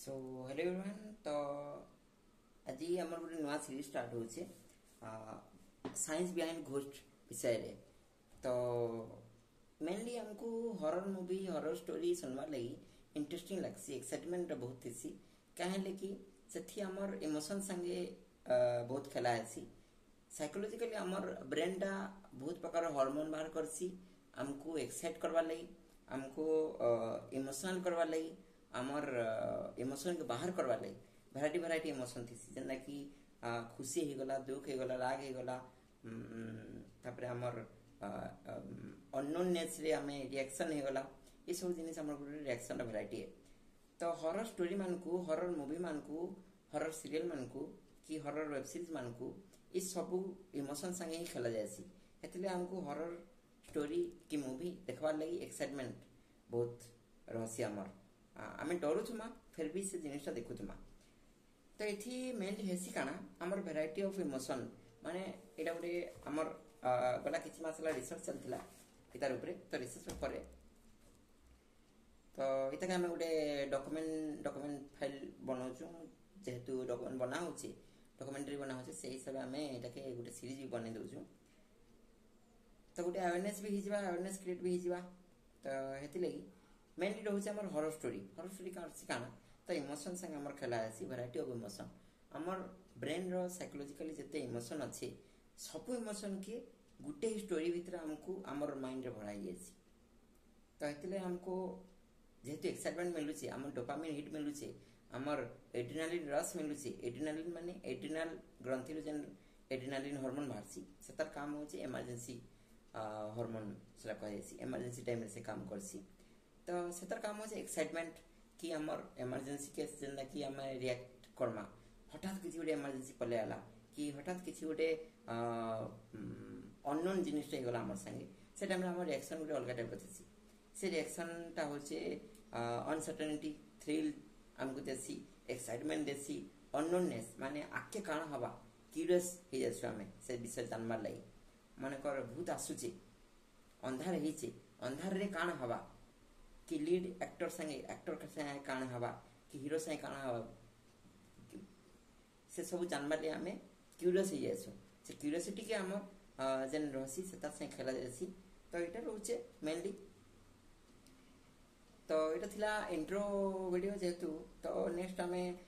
So hello everyone. तो आज आमर गोटे नुआ सीरीज स्टार्ट होचे साइंस बिहाइंड घोस्ट विषय रे। तो मेनली हमको horror movie horror story Sunuwar लगी इंटरेस्टिंग लगसी, एक्साइटमेंट बहुत थी। कहें कि से आमर इमोशन संगे बहुत खेला है। साइकोलॉजिकली आमर ब्रेन टा बहुत प्रकार हार्मोन बाहर करसी, हमको एक्साइट करवा लगी, हमको इमोशनल करवा लगी, आमर इमोशन के बाहर करवा लगी भेराइटी इमोशन थी जेना कि खुशी हो गला, दुख हो गला, राग हो गला, तापरे आमर अननोननेस रे आमे रिएक्शन हो गला। ये सब जिनिस आमर गुटे रिएक्शन भेराइटी है। तो हॉरर स्टोरी मानकू, हॉरर मूवी मानकू, हॉरर सीरियल मानकू कि हॉरर वेब सीरीज मानकू ये सब इमोशन संगे ही खेला जायसी। हेतले हमको हॉरर स्टोरी की मूवी देखवार लगी एक्साइटमेंट बहुत रहसी। आमर आमे डरुथुमा फिर भी से जिनिसटा देखुथुमा। तो ये मेनली हेसी काना आमर भेराइटी ऑफ इमोशन माने एटा गोटे आमर गला किछि मास ला रिसर्च चलथिला इतार ऊपर। तो रिसर्च करे तो इतके आमे गोटे डॉक्यूमेंट फाइल बनाउछु, जेहेतु डॉक्यूमेंट बना होछि, डॉक्यूमेंटरी बना होछि, से हिसाब आमे एटाके गोटे सीरीज भी बने दोछु। तो गोटे अवेयरनेस भी हिजबा, अवेयरनेस क्रिएट भी हिजबा। तो हेति लगी मेनली रोचे हमर हॉरर स्टोरी काना तो इमोशन संग हमर खेला है वैरायटी ऑफ इमोशन। हमर ब्रेन रो साइकोलॉजिकली जते इमोशन अच्छे सब इमोशन के गुटे ही स्टोरी भीतर हमको हमर माइंड रे भराई जायछि। तो हेतिले हमको जेहेतु एक्साइटमेंट मिलुछि, हमर डोपामिन हिट मिलुछि, हमर एड्रेनालिन रश मिलुछि। एड्रेनालिन माने एड्रेनल ग्रंथि रो जेन एड्रेनालिन हार्मोन बाहरछि सेतार काम होछि इमरजेंसी हार्मोन सेला कहैछि, इमरजेंसी टाइम रे से काम करछि। तो सेतार काम होछि एक्साइटमेंट कि हमर इमरजेंसी केस जेंदा कि हम रिएक्ट करमा, हठात किछि गोटे इमरजेंसी पले आला कि हठात किछि गोटे अननोन जिनिस टे गला हमर संगे, से टाइम रे हमर रिएक्शन गोटे अलग टाइप अछि। से रिएक्शन टा होछि अनसर्टेनिटी, थ्रिल हमको देसी, एक्साइटमेंट देसी, अननोननेस माने आके काना हवा क्यूरियस हे जाछु हमें से विषय जानबार लागि। माने कर भूत आसुछि, अंधार हिछि, अंधार रे काना हवा कि लीड एक्टर के संगे काना हवा कि हीरो संगे काना हवा, से सब जानबार लिए हमें क्यूरियस हो जायसु। से क्यूरियोसिटी के हम जेन रहसी से तार संगे खेला जायसी। तो एटा रहउचे मेनली। तो एटा थिला इंट्रो वीडियो जेतु। तो नेक्स्ट हमें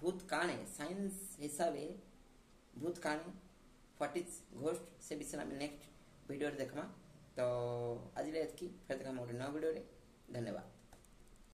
भूत काने साइंस हिसाबे भूत काने व्हाट इज घोस्ट से विषय में नेक्स्ट वीडियो रे देखमा। तो आज ले एतकी फिर देखा मोर नया वीडियो रे। धन्यवाद।